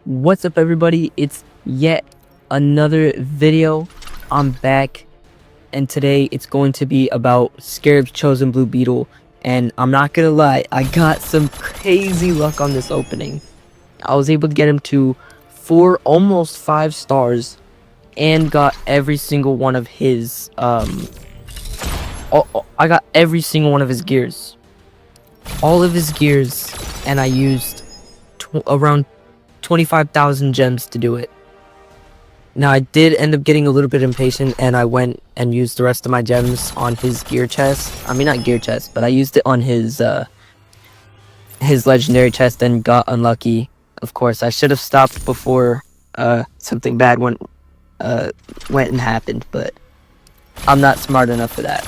What's up, everybody? It's yet another video. I'm back, and today it's going to be about Scarab's Chosen Blue Beetle. And I'm not gonna lie, I got some crazy luck on this opening. I was able to get him to 4, almost 5 stars, and got every single one of his I got every single one of his gears, all of his gears, and I used around 25,000 gems to do it. Now, I did end up getting a little bit impatient, and I went and used the rest of my gems on his gear chest. I mean, not gear chest, but I used it on his legendary chest and got unlucky. Of course, I should have stopped before something bad went and happened, but I'm not smart enough for that.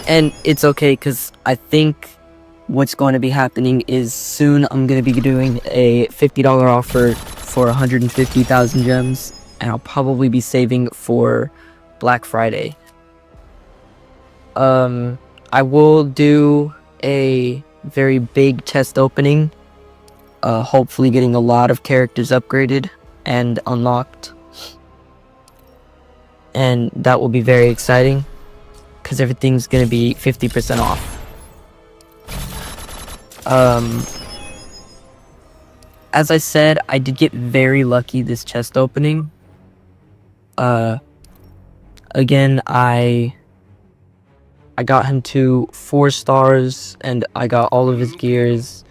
And it's okay, because I think what's going to be happening is soon I'm going to be doing a $50 offer for 150,000 gems, and I'll probably be saving for Black Friday. I will do a very big chest opening, hopefully getting a lot of characters upgraded and unlocked, and that will be very exciting because everything's going to be 50% off. As I said, I did get very lucky this chest opening. Again, I got him to 4 stars, and I got all of his gears.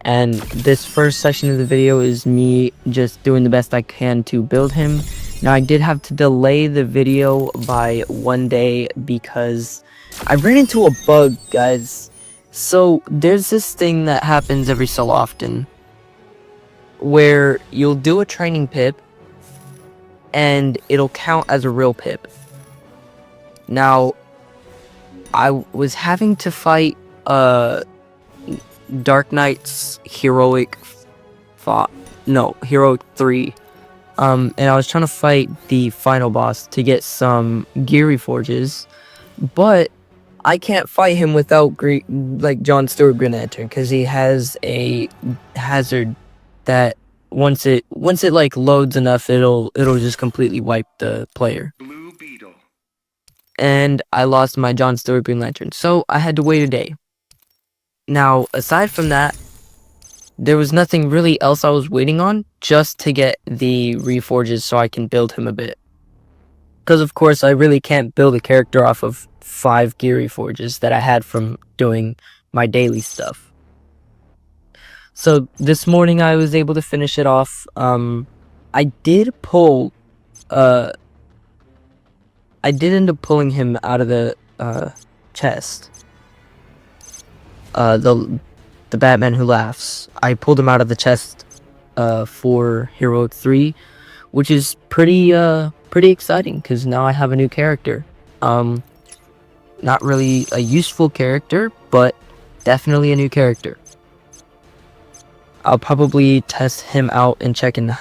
And this first section of the video is me just doing the best I can to build him. Now, I did have to delay the video by 1 day because I ran into a bug, guys. So, there's this thing that happens every so often where you'll do a training pip and it'll count as a real pip. Now, I was having to fight Dark Knight's Heroic 3. And I was trying to fight the final boss to get some gear reforges, but I can't fight him without John Stewart Green Lantern, because he has a hazard that once it like loads enough, it'll just completely wipe the player. Blue Beetle. And I lost my John Stewart Green Lantern, so I had to wait a day. Now, aside from that, there was nothing really else I was waiting on, just to get the reforges so I can build him a bit. Because, of course, I really can't build a character off of 5 gear reforges that I had from doing my daily stuff. So, this morning I was able to finish it off. I did end up pulling him out of the chest. The Batman Who Laughs. I pulled him out of the chest for Heroic 3, which is pretty exciting, because now I have a new character. Not really a useful character, but definitely a new character. I'll probably test him out and check and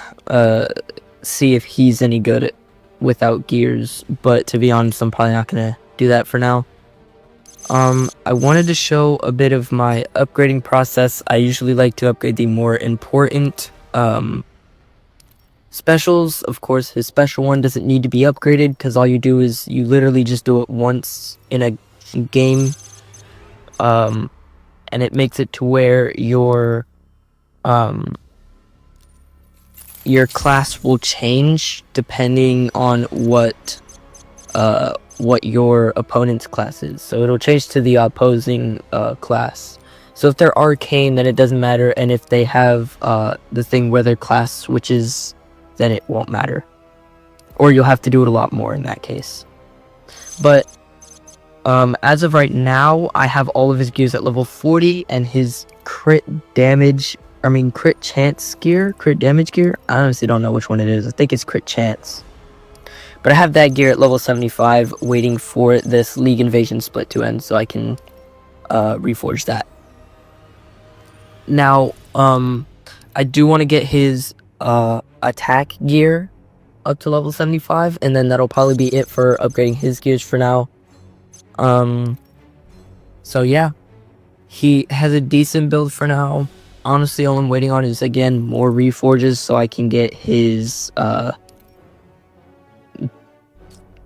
see if he's any good without gears, but to be honest, I'm probably not gonna do that for now. I wanted to show a bit of my upgrading process. I usually like to upgrade the more important specials. Of course, his special one doesn't need to be upgraded, because all you do is you literally just do it once in a game, and it makes it to where your class will change depending on what your opponent's class is. So it'll change to the opposing class. So if they're arcane, then it doesn't matter, and if they have the thing where their class switches, then it won't matter, or you'll have to do it a lot more in that case. But as of right now, I have all of his gears at level 40, and his crit damage gear, I honestly don't know which one it is. I think it's crit chance. But I have that gear at level 75, waiting for this League Invasion split to end so I can reforge that. Now, I do want to get his attack gear up to level 75, and then that'll probably be it for upgrading his gears for now. So yeah, he has a decent build for now. honestly, all I'm waiting on is, again, more reforges so I can get his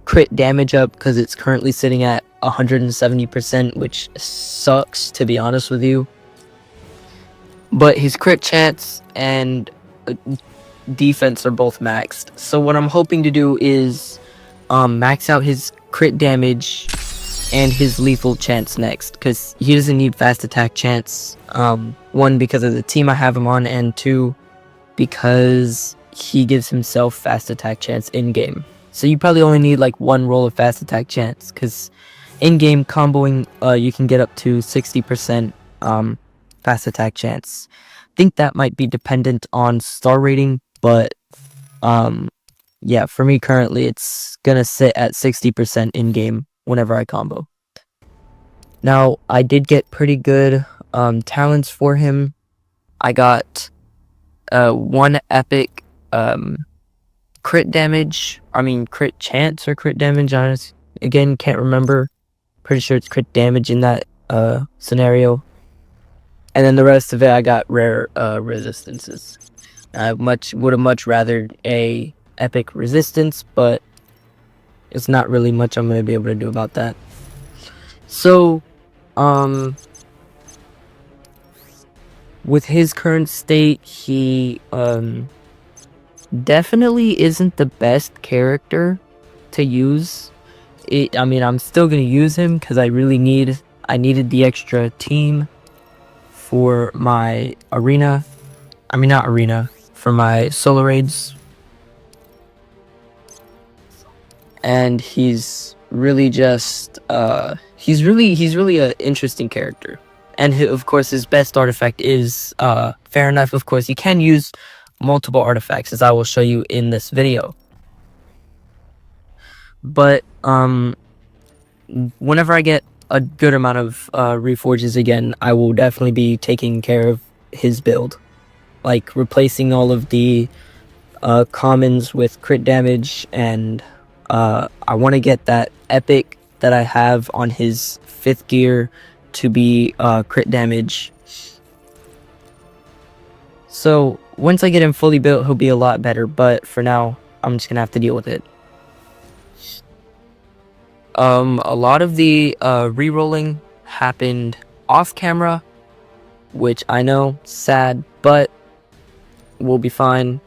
crit damage up, because it's currently sitting at 170%, which sucks, to be honest with you. But his crit chance and defense are both maxed. So what I'm hoping to do is max out his crit damage and his lethal chance next, because he doesn't need fast attack chance. One, because of the team I have him on, and two, because he gives himself fast attack chance in game. So you probably only need like one roll of fast attack chance, because in game comboing you can get up to 60% fast attack chance. I think that might be dependent on star rating, but yeah, for me currently it's gonna sit at 60% in game whenever I combo. Now, I did get pretty good talents for him. I got 1 epic crit damage, crit chance or crit damage, again, can't remember. Pretty sure it's crit damage in that scenario. And then the rest of it, I got rare resistances. I would have much rather a epic resistance, but it's not really much I'm going to be able to do about that. So, with his current state, he definitely isn't the best character to use. I'm still going to use him because I needed the extra team for my arena. For my solo raids. And he's really just he's really an interesting character. And of course his best artifact is fair enough. Of course you can use multiple artifacts, as I will show you in this video. But whenever I get a good amount of reforges again, I will definitely be taking care of his build, like replacing all of the commons with crit damage, and I want to get that epic that I have on his 5th gear to be crit damage. So once I get him fully built, he'll be a lot better, but for now I'm just gonna have to deal with it. A lot of the re-rolling happened off camera, which I know, sad, but we'll be fine.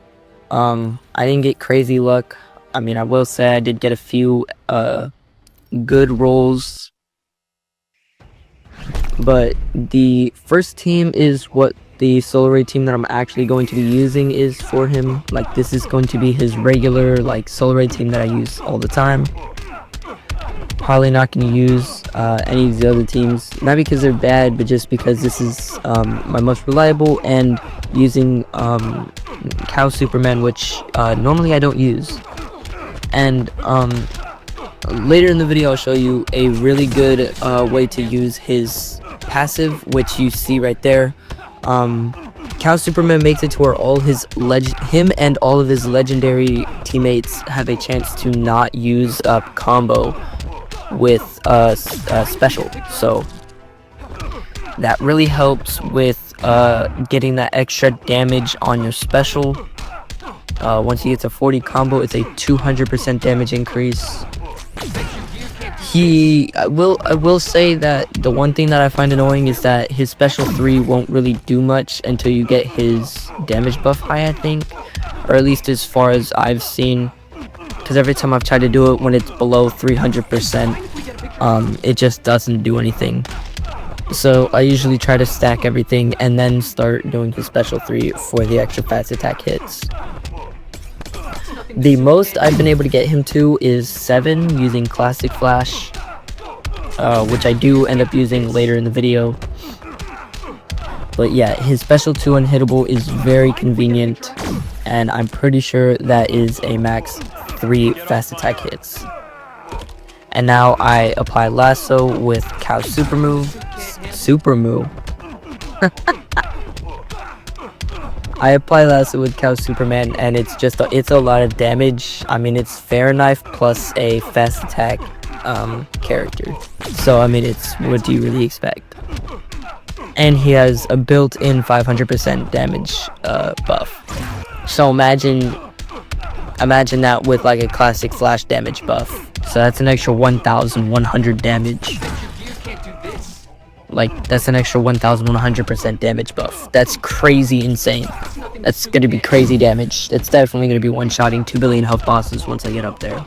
I didn't get crazy luck. I will say I did get a few good rolls, but the first team is what the solo raid team that I'm actually going to be using is for him. Like, this is going to be his regular solo raid team that I use all the time. Probably not going to use any of the other teams, not because they're bad, but just because this is my most reliable, and using Cow Superman, which normally I don't use. And later in the video I'll show you a really good way to use his passive, which you see right there. Cow Superman makes it to where him and all of his legendary teammates have a chance to not use up combo with special, so that really helps with getting that extra damage on your special. Once you get to 40 combo, it's a 200% damage increase. I will say that the one thing that I find annoying is that his special 3 won't really do much until you get his damage buff high, I think, or at least as far as I've seen. Because every time I've tried to do it when it's below 300%, it just doesn't do anything. So I usually try to stack everything and then start doing his special 3 for the extra fast attack hits. The most I've been able to get him to is 7 using Classic Flash, which I do end up using later in the video. But yeah, his special 2 unhittable is very convenient, and I'm pretty sure that is a max 3 fast attack hits. And now I apply Lasso with Cow Super Move. I apply Lasso with Cow Superman, and it's a lot of damage. It's Fair Knife plus a fast attack character. So it's, what do you really expect? and he has a built-in 500% damage buff. So imagine that with like a classic flash damage buff. So that's an extra 1,100 damage. Like, that's an extra 1,100% damage buff. That's crazy insane. That's gonna be crazy damage. It's definitely gonna be one-shotting 2 billion health bosses once I get up there.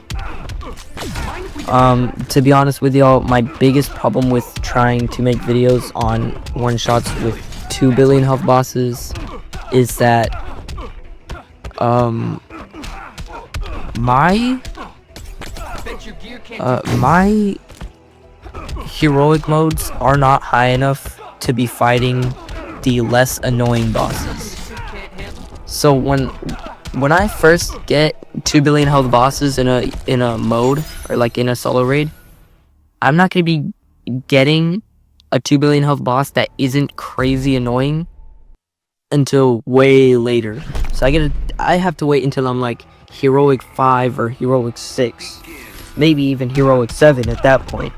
To be honest with y'all, my biggest problem with trying to make videos on one-shots with 2 billion health bosses is that, my heroic modes are not high enough to be fighting the less annoying bosses. So when I first get 2 billion health bosses in a mode, or like in a solo raid, I'm not gonna be getting a 2 billion health boss that isn't crazy annoying until way later. So I have to wait until I'm like heroic 5 or heroic 6, maybe even heroic 7 at that point.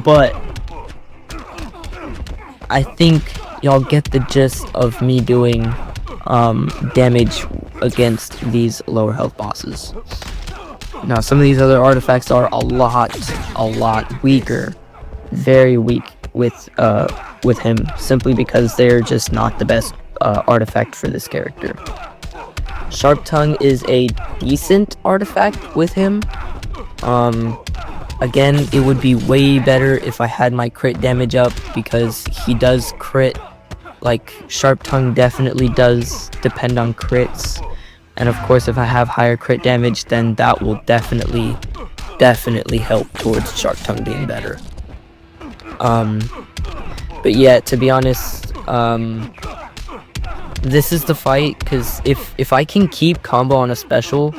But I think y'all get the gist of me doing damage against these lower health bosses. Now, some of these other artifacts are a lot weaker, very weak with him, simply because they're just not the best artifact for this character. Sharp Tongue is a decent artifact with him. Again, it would be way better if I had my crit damage up, because he does crit. Like, Sharp Tongue definitely does depend on crits. And of course, if I have higher crit damage, then that will definitely help towards Sharp Tongue being better. But yeah, to be honest, this is the fight, because if I can keep combo on a special,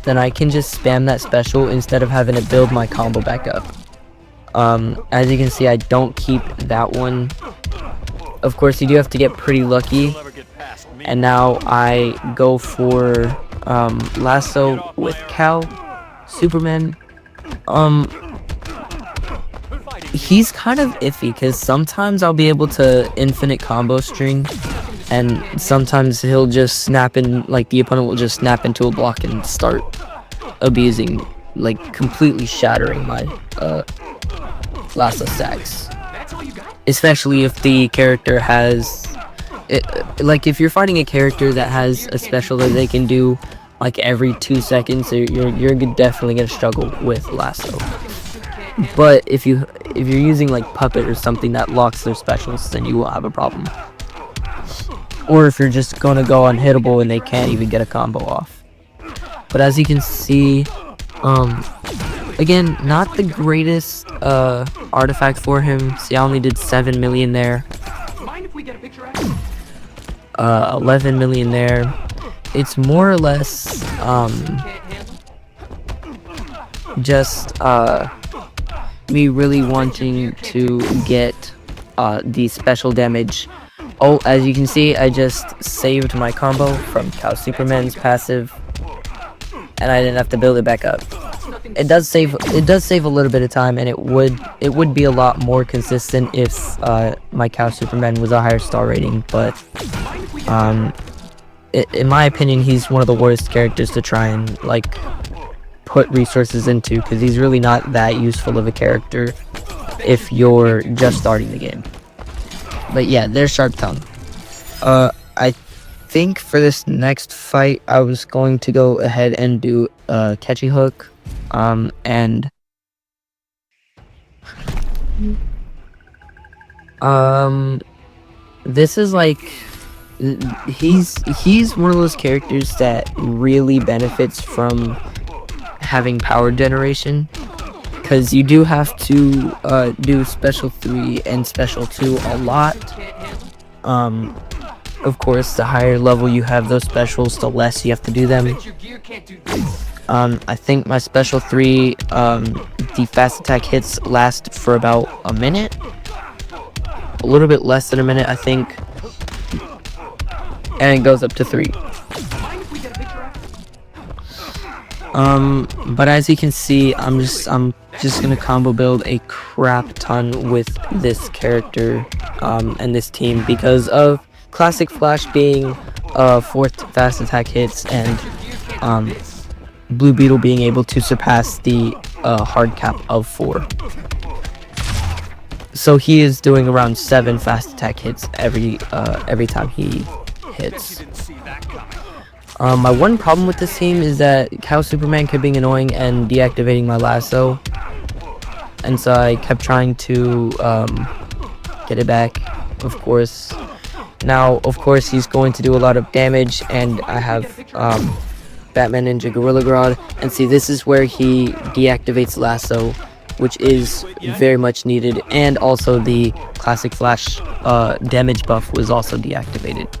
then I can just spam that special instead of having to build my combo back up. As you can see, I don't keep that one. Of course, you do have to get pretty lucky. And now I go for Lasso with Cal, Superman. He's kind of iffy, because sometimes I'll be able to infinite combo string, and sometimes he'll just snap in, like the opponent will just snap into a block and start abusing, like completely shattering my Lasso stacks. Especially if the character has like if you're fighting a character that has a special that they can do like every 2 seconds, you're definitely gonna struggle with Lasso. But if you're using like Puppet or something that locks their specials, then you won't have a problem. Or if you're just gonna go unhittable and they can't even get a combo off. But as you can see, again, not the greatest artifact for him. See, I only did 7 million there. 11 million there. It's more or less just me really wanting to get the special damage. Oh, as you can see, I just saved my combo from Cow Superman's passive, and I didn't have to build it back up. It does save a little bit of time, and it would be a lot more consistent if my Cow Superman was a higher star rating. But in my opinion, he's one of the worst characters to try and like put resources into, because he's really not that useful of a character if you're just starting the game. But yeah, there's Sharp Tongue. I think for this next fight, I was going to go ahead and do Catchy Hook, and this is like, he's one of those characters that really benefits from having power generation, because you do have to do special 3 and special 2 a lot. Of course, the higher level you have those specials, the less you have to do them. I think my special 3, the fast attack hits last for about a minute, a little bit less than a minute, I think, and it goes up to 3. But as you can see, I'm just gonna combo build a crap ton with this character, and this team because of Classic Flash being 4th fast attack hits, and Blue Beetle being able to surpass the hard cap of 4. So he is doing around 7 fast attack hits every time he hits. My one problem with this team is that Cow Superman kept being annoying and deactivating my lasso, and so I kept trying to get it back, of course. Now, of course, he's going to do a lot of damage, and I have Batman Ninja Gorilla Grodd, and see, this is where he deactivates lasso, which is very much needed, and also the Classic Flash damage buff was also deactivated.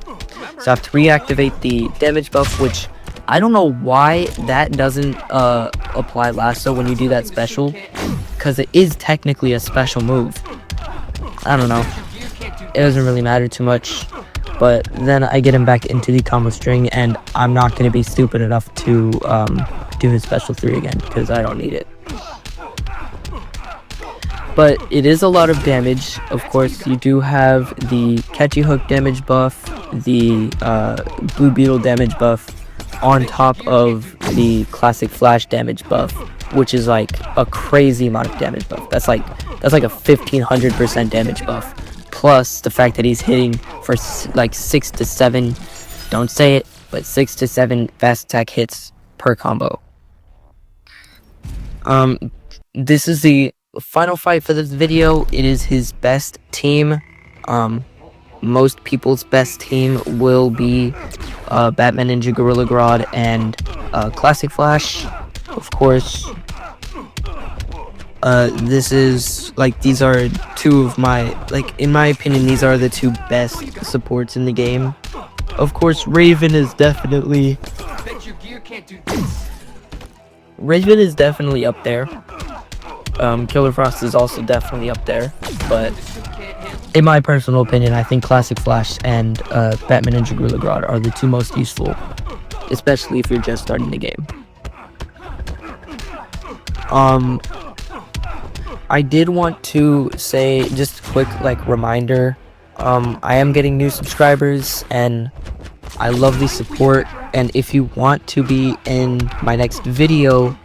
So I have to reactivate the damage buff, which I don't know why that doesn't apply lasso when you do that special, because it is technically a special move. I don't know. It doesn't really matter too much, but then I get him back into the combo string, and I'm not going to be stupid enough to do his special 3 again, because I don't need it. But it is a lot of damage. Of course, you do have the Catchy Hook damage buff, the Blue Beetle damage buff, on top of the Classic Flash damage buff, which is like a crazy amount of damage buff. That's like a 1500% damage buff, plus the fact that he's hitting for like 6 to 7, don't say it, but 6 to 7 fast attack hits per combo. This is the final fight for this video. It is his best team. Most people's best team will be Batman Ninja Gorilla Grodd and Classic Flash, of course. This is like, these are 2 of my, like, in my opinion, these are the 2 best supports in the game. Of course, Raven is definitely up there. Killer Frost is also definitely up there, but in my personal opinion, I think Classic Flash and Batman Ninja Gorilla Grodd are the 2 most useful, especially if you're just starting the game. I did want to say just a quick reminder, I am getting new subscribers and I love the support, and if you want to be in my next video,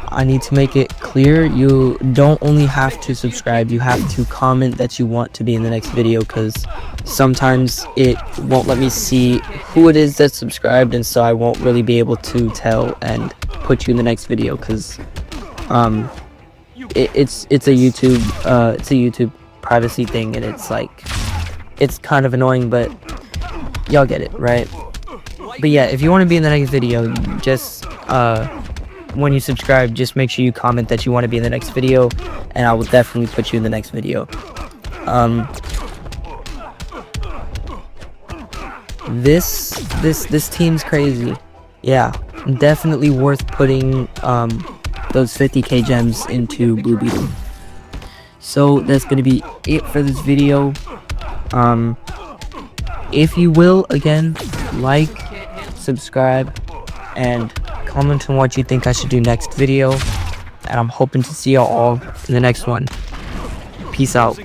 I need to make it clear, you don't only have to subscribe, you have to comment that you want to be in the next video, because sometimes it won't let me see who it is that's subscribed, and so I won't really be able to tell and put you in the next video, because it's a YouTube privacy thing, and it's kind of annoying, but y'all get it, right? But yeah, if you want to be in the next video, just when you subscribe, just make sure you comment that you want to be in the next video, and I will definitely put you in the next video. This team's crazy. Yeah, definitely worth putting those 50k gems into Blue Beetle. So that's gonna be it for this video. If you will, again, like, subscribe, and comment on what you think I should do next video, and I'm hoping to see y'all all in the next one. Peace out.